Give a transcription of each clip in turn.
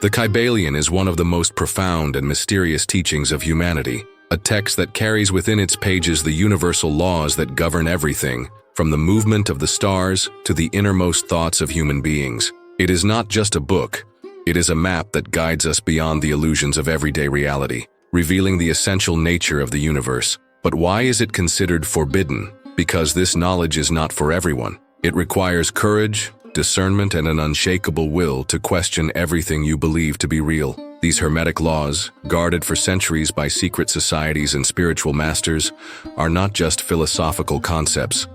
The Kybalion is one of the most profound and mysterious teachings of humanity, a text that carries within its pages the universal laws that govern everything, from the movement of the stars to the innermost thoughts of human beings. It is not just a book, it is a map that guides us beyond the illusions of everyday reality, revealing the essential nature of the universe. But why is it considered forbidden? Because this knowledge is not for everyone. It requires courage, discernment, and an unshakable will to question everything you believe to be real. These hermetic laws, guarded for centuries by secret societies and spiritual masters, are not just philosophical concepts.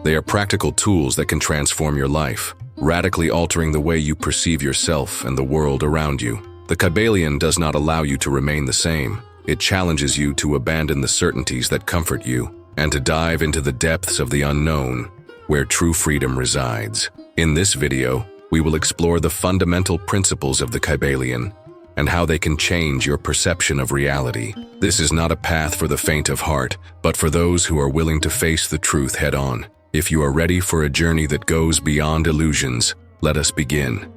They are practical tools that can transform your life, radically altering the way you perceive yourself and the world around you. The Kybalion does not allow you to remain the same. It challenges you to abandon the certainties that comfort you and to dive into the depths of the unknown, where true freedom resides. In this video, we will explore the fundamental principles of the Kybalion and how they can change your perception of reality. This is not a path for the faint of heart, but for those who are willing to face the truth head-on. If you are ready for a journey that goes beyond illusions, let us begin.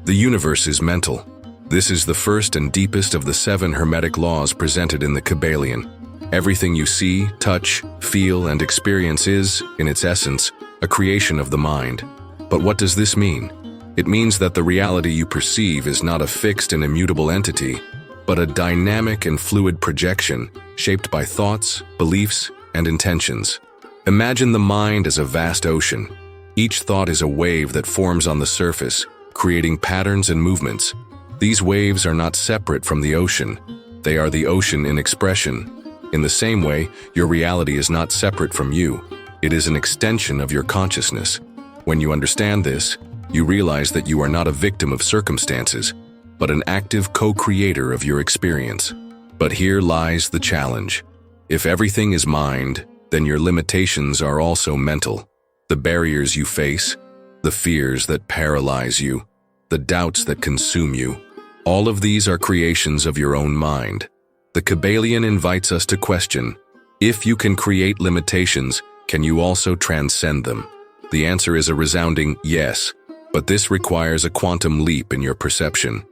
The universe is mental. This is the first and deepest of the 7 hermetic laws presented in the Kybalion. Everything you see, touch, feel, and experience is, in its essence, a creation of the mind. But what does this mean? It means that the reality you perceive is not a fixed and immutable entity, but a dynamic and fluid projection shaped by thoughts, beliefs, and intentions. Imagine the mind as a vast ocean. Each thought is a wave that forms on the surface, creating patterns and movements. These waves are not separate from the ocean. They are the ocean in expression. In the same way, your reality is not separate from you. It is an extension of your consciousness. When you understand this, you realize that you are not a victim of circumstances, but an active co-creator of your experience. But here lies the challenge. If everything is mind, then your limitations are also mental. The barriers you face, the fears that paralyze you, the doubts that consume you, all of these are creations of your own mind. The Kybalion invites us to question, if you can create limitations, can you also transcend them? The answer is a resounding yes, but this requires a quantum leap in your perception.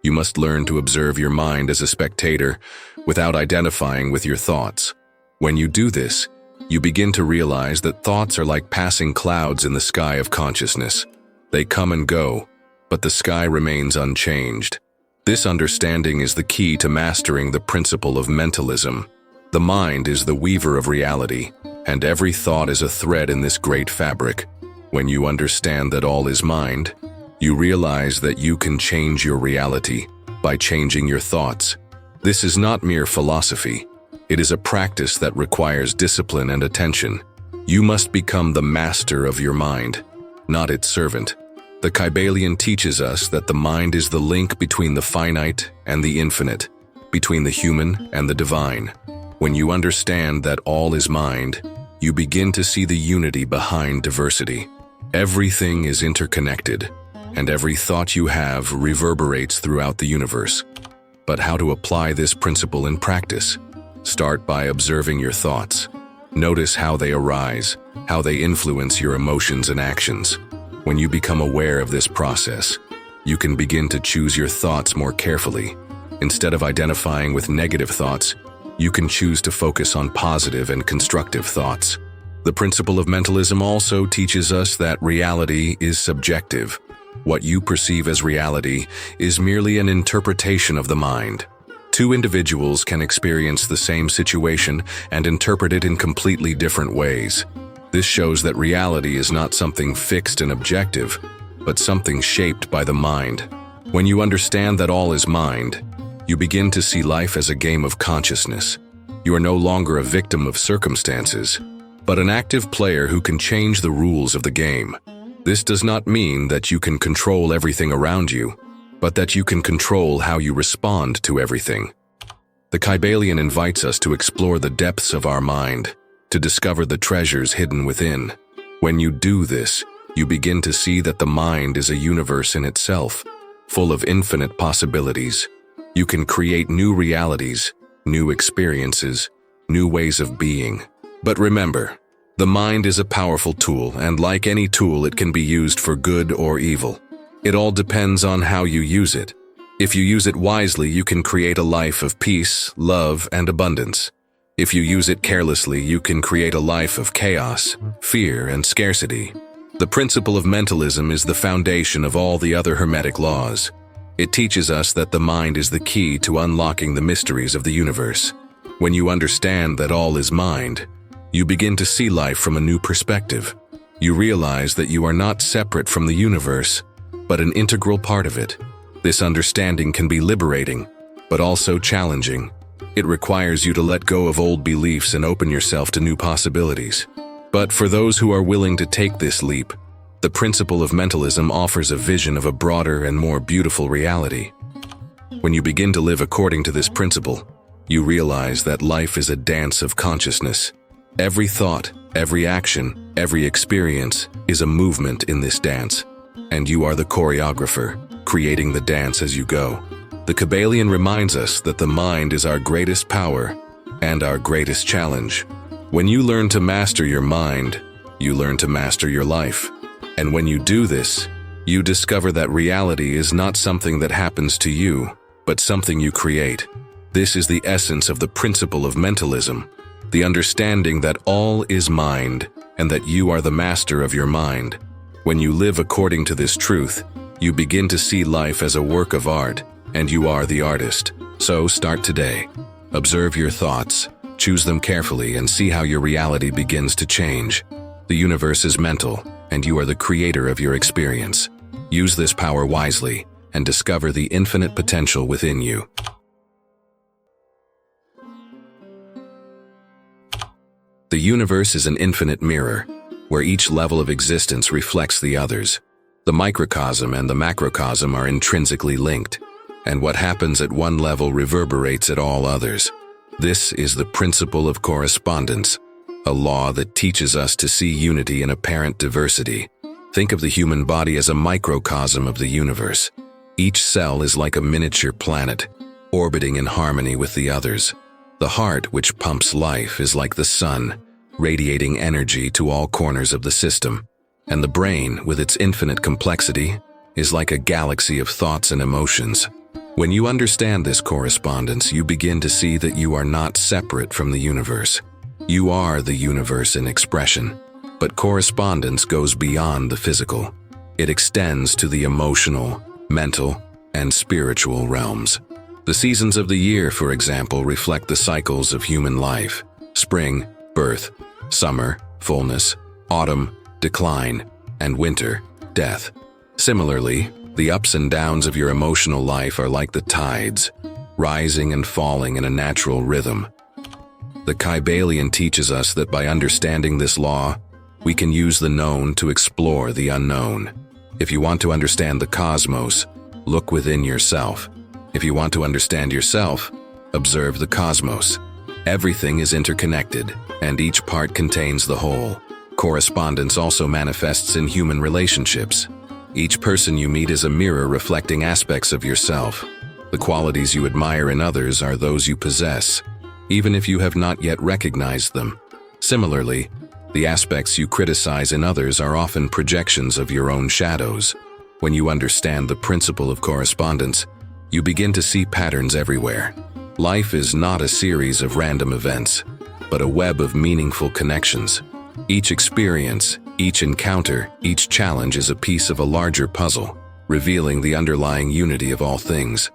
You must learn to observe your mind as a spectator without identifying with your thoughts. When you do this, you begin to realize that thoughts are like passing clouds in the sky of consciousness. They come and go, but the sky remains unchanged. This understanding is the key to mastering the principle of mentalism. The mind is the weaver of reality, and every thought is a thread in this great fabric. When you understand that all is mind, you realize that you can change your reality by changing your thoughts. This is not mere philosophy. It is a practice that requires discipline and attention. You must become the master of your mind, not its servant. The Kybalion teaches us that the mind is the link between the finite and the infinite, between the human and the divine. When you understand that all is mind, you begin to see the unity behind diversity. Everything is interconnected, and every thought you have reverberates throughout the universe. But how to apply this principle in practice? Start by observing your thoughts. Notice how they arise, how they influence your emotions and actions. When you become aware of this process, you can begin to choose your thoughts more carefully. Instead of identifying with negative thoughts, you can choose to focus on positive and constructive thoughts. The principle of mentalism also teaches us that reality is subjective. What you perceive as reality is merely an interpretation of the mind. Two individuals can experience the same situation and interpret it in completely different ways. This shows that reality is not something fixed and objective, but something shaped by the mind. When you understand that all is mind, you begin to see life as a game of consciousness. You are no longer a victim of circumstances, but an active player who can change the rules of the game. This does not mean that you can control everything around you, but that you can control how you respond to everything. The Kybalion invites us to explore the depths of our mind, to discover the treasures hidden within. When you do this, you begin to see that the mind is a universe in itself, full of infinite possibilities. You can create new realities, new experiences, new ways of being. But remember, The mind is a powerful tool, and like any tool, it can be used for good or evil. It all depends on how you use it. If you use it wisely, you can create a life of peace, love, and abundance. If you use it carelessly, you can create a life of chaos, fear, and scarcity. The principle of mentalism is the foundation of all the other hermetic laws. It teaches us that the mind is the key to unlocking the mysteries of the universe. When you understand that all is mind, you begin to see life from a new perspective. You realize that you are not separate from the universe, but an integral part of it. This understanding can be liberating, but also challenging. It requires you to let go of old beliefs and open yourself to new possibilities. But for those who are willing to take this leap, the principle of mentalism offers a vision of a broader and more beautiful reality. When you begin to live according to this principle, you realize that life is a dance of consciousness. Every thought, every action, every experience is a movement in this dance, and you are the choreographer, creating the dance as you go. The Kybalion reminds us that the mind is our greatest power and our greatest challenge. When you learn to master your mind, you learn to master your life. And when you do this, you discover that reality is not something that happens to you, but something you create. This is the essence of the principle of mentalism, the understanding that all is mind and that you are the master of your mind. When you live according to this truth, you begin to see life as a work of art, and you are the artist. So start today. Observe your thoughts, choose them carefully, and see how your reality begins to change. The universe is mental, and you are the creator of your experience. Use this power wisely and discover the infinite potential within you. The universe is an infinite mirror, where each level of existence reflects the others. The microcosm and the macrocosm are intrinsically linked, and what happens at one level reverberates at all others. This is the principle of correspondence, a law that teaches us to see unity in apparent diversity. Think of the human body as a microcosm of the universe. Each cell is like a miniature planet, orbiting in harmony with the others. The heart, which pumps life, is like the sun, radiating energy to all corners of the system. And the brain, with its infinite complexity, is like a galaxy of thoughts and emotions. When you understand this correspondence, you begin to see that you are not separate from the universe. You are the universe in expression. But correspondence goes beyond the physical. It extends to the emotional, mental, and spiritual realms. The seasons of the year, for example, reflect the cycles of human life: spring, birth; summer, fullness; autumn, decline; and winter, death. Similarly, the ups and downs of your emotional life are like the tides, rising and falling in a natural rhythm. The Kybalion teaches us that by understanding this law, we can use the known to explore the unknown. If you want to understand the cosmos, look within yourself. If you want to understand yourself, observe the cosmos. Everything is interconnected, and each part contains the whole. Correspondence also manifests in human relationships. Each person you meet is a mirror reflecting aspects of yourself. The qualities you admire in others are those you possess, even if you have not yet recognized them. Similarly, the aspects you criticize in others are often projections of your own shadows. When you understand the principle of correspondence, you begin to see patterns everywhere. Life is not a series of random events, but a web of meaningful connections. Each experience, each encounter, each challenge is a piece of a larger puzzle, revealing the underlying unity of all things.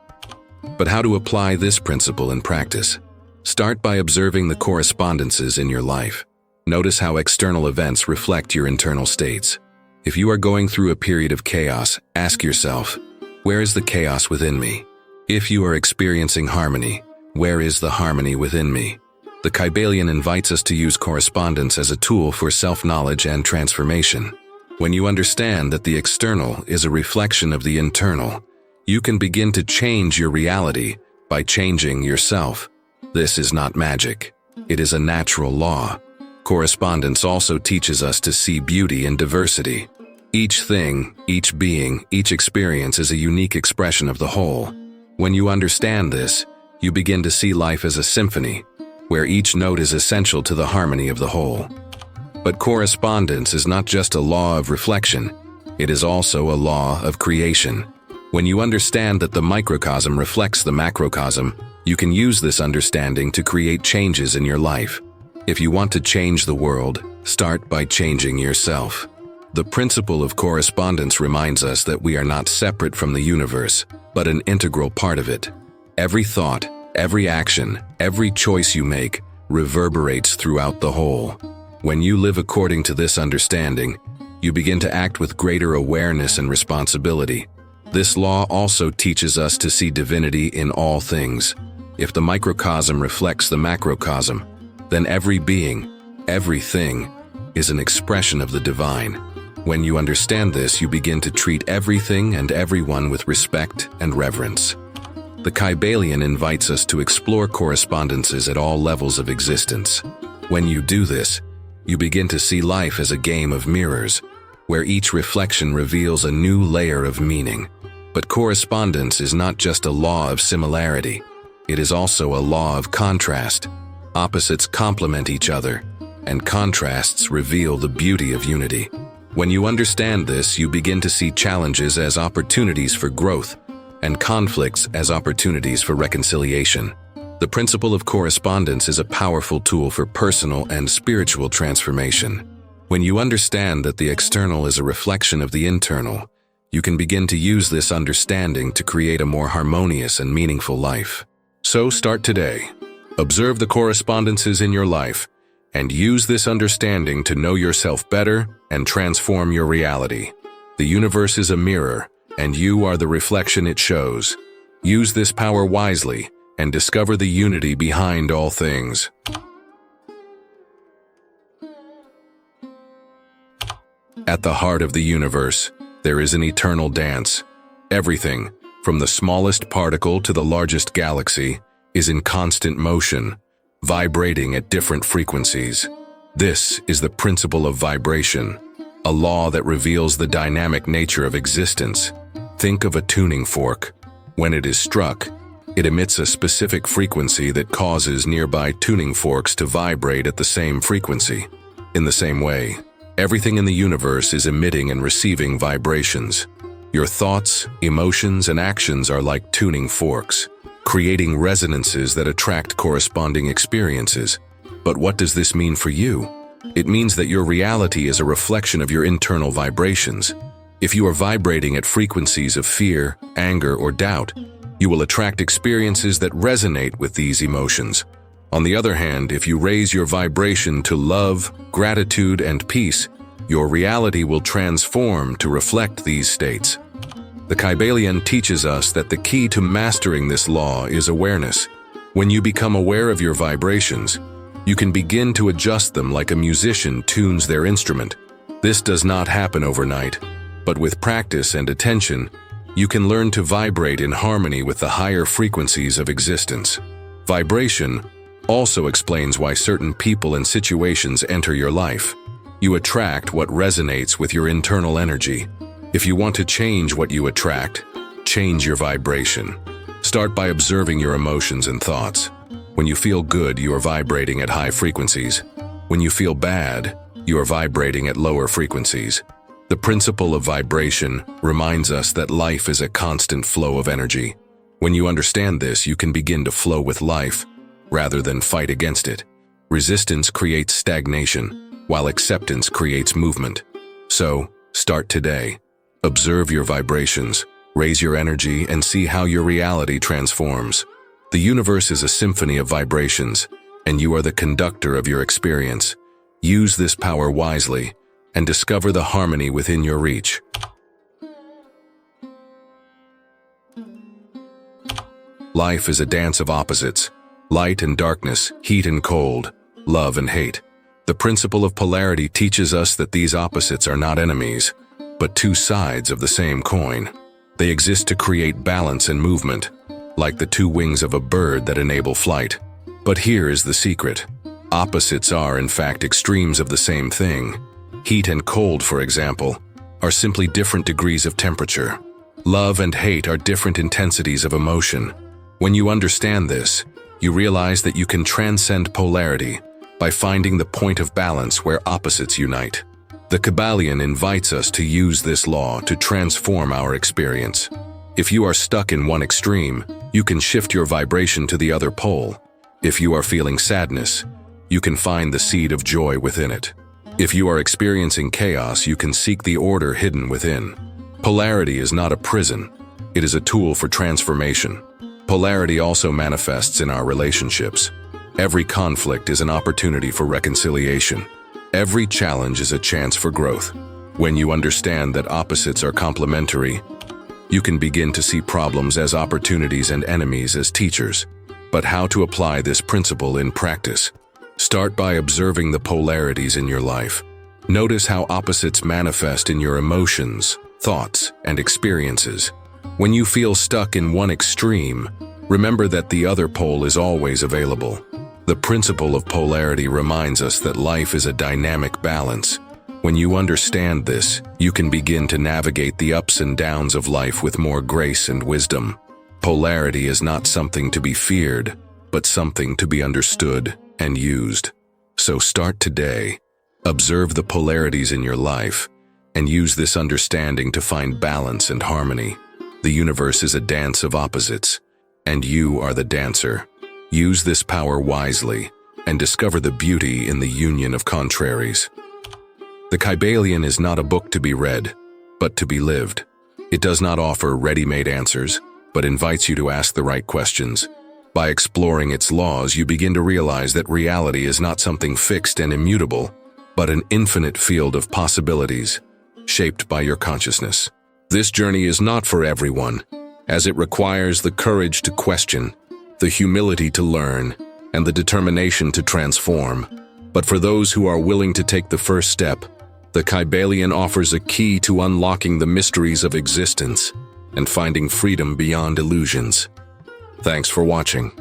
But how to apply this principle in practice? Start by observing the correspondences in your life. Notice how external events reflect your internal states. If you are going through a period of chaos, ask yourself, where is the chaos within me? If you are experiencing harmony, where is the harmony within me? The Kybalion invites us to use correspondence as a tool for self-knowledge and transformation. When you understand that the external is a reflection of the internal, you can begin to change your reality by changing yourself. This is not magic. It is a natural law. Correspondence also teaches us to see beauty in diversity. Each thing, each being, each experience is a unique expression of the whole. When you understand this, you begin to see life as a symphony, where each note is essential to the harmony of the whole. But correspondence is not just a law of reflection, it is also a law of creation. When you understand that the microcosm reflects the macrocosm, you can use this understanding to create changes in your life. If you want to change the world, start by changing yourself. The principle of correspondence reminds us that we are not separate from the universe, but an integral part of it. Every thought, every action, every choice you make reverberates throughout the whole. When you live according to this understanding, you begin to act with greater awareness and responsibility. This law also teaches us to see divinity in all things. If the microcosm reflects the macrocosm, then every being, everything, is an expression of the divine. When you understand this, you begin to treat everything and everyone with respect and reverence. The Kybalion invites us to explore correspondences at all levels of existence. When you do this, you begin to see life as a game of mirrors, where each reflection reveals a new layer of meaning. But correspondence is not just a law of similarity, it is also a law of contrast. Opposites complement each other, and contrasts reveal the beauty of unity. When you understand this, you begin to see challenges as opportunities for growth, and conflicts as opportunities for reconciliation. The principle of correspondence is a powerful tool for personal and spiritual transformation. When you understand that the external is a reflection of the internal, you can begin to use this understanding to create a more harmonious and meaningful life. So start today. Observe the correspondences in your life, and use this understanding to know yourself better and transform your reality. The universe is a mirror, and you are the reflection it shows. Use this power wisely and discover the unity behind all things. At the heart of the universe, there is an eternal dance. Everything, from the smallest particle to the largest galaxy, is in constant motion, vibrating at different frequencies. This is the principle of vibration, a law that reveals the dynamic nature of existence. Think of a tuning fork. When it is struck, it emits a specific frequency that causes nearby tuning forks to vibrate at the same frequency. In the same way, everything in the universe is emitting and receiving vibrations. Your thoughts, emotions, and actions are like tuning forks, creating resonances that attract corresponding experiences. But what does this mean for you? It means that your reality is a reflection of your internal vibrations. If you are vibrating at frequencies of fear, anger, or doubt, you will attract experiences that resonate with these emotions. On the other hand, if you raise your vibration to love, gratitude, and peace, your reality will transform to reflect these states. The Kybalion teaches us that the key to mastering this law is awareness. When you become aware of your vibrations, you can begin to adjust them like a musician tunes their instrument. This does not happen overnight, but with practice and attention, you can learn to vibrate in harmony with the higher frequencies of existence. Vibration also explains why certain people and situations enter your life. You attract what resonates with your internal energy. If you want to change what you attract, change your vibration. Start by observing your emotions and thoughts. When you feel good, you are vibrating at high frequencies. When you feel bad, you are vibrating at lower frequencies. The principle of vibration reminds us that life is a constant flow of energy. When you understand this, you can begin to flow with life, rather than fight against it. Resistance creates stagnation, while acceptance creates movement. So, start today. Observe your vibrations, raise your energy, and see how your reality transforms. The universe is a symphony of vibrations, and you are the conductor of your experience. Use this power wisely, and discover the harmony within your reach. Life is a dance of opposites: light and darkness, heat and cold, love and hate. The principle of polarity teaches us that these opposites are not enemies, but two sides of the same coin. They exist to create balance and movement, like the two wings of a bird that enable flight. But here is the secret. Opposites are, in fact, extremes of the same thing. Heat and cold, for example, are simply different degrees of temperature. Love and hate are different intensities of emotion. When you understand this, you realize that you can transcend polarity by finding the point of balance where opposites unite. The Kybalion invites us to use this law to transform our experience. If you are stuck in one extreme, you can shift your vibration to the other pole. If you are feeling sadness, you can find the seed of joy within it. If you are experiencing chaos, you can seek the order hidden within. Polarity is not a prison. It is a tool for transformation. Polarity also manifests in our relationships. Every conflict is an opportunity for reconciliation. Every challenge is a chance for growth. When you understand that opposites are complementary, you can begin to see problems as opportunities and enemies as teachers. But how to apply this principle in practice? Start by observing the polarities in your life. Notice how opposites manifest in your emotions, thoughts, and experiences. When you feel stuck in one extreme, remember that the other pole is always available. The principle of polarity reminds us that life is a dynamic balance. When you understand this, you can begin to navigate the ups and downs of life with more grace and wisdom. Polarity is not something to be feared, but something to be understood and used. So start today. Observe the polarities in your life, and use this understanding to find balance and harmony. The universe is a dance of opposites, and you are the dancer. Use this power wisely, and discover the beauty in the union of contraries. The Kybalion is not a book to be read, but to be lived. It does not offer ready-made answers, but invites you to ask the right questions. By exploring its laws, you begin to realize that reality is not something fixed and immutable, but an infinite field of possibilities, shaped by your consciousness. This journey is not for everyone, as it requires the courage to question, the humility to learn, and the determination to transform. But for those who are willing to take the first step, the Kybalion offers a key to unlocking the mysteries of existence and finding freedom beyond illusions. Thanks for watching.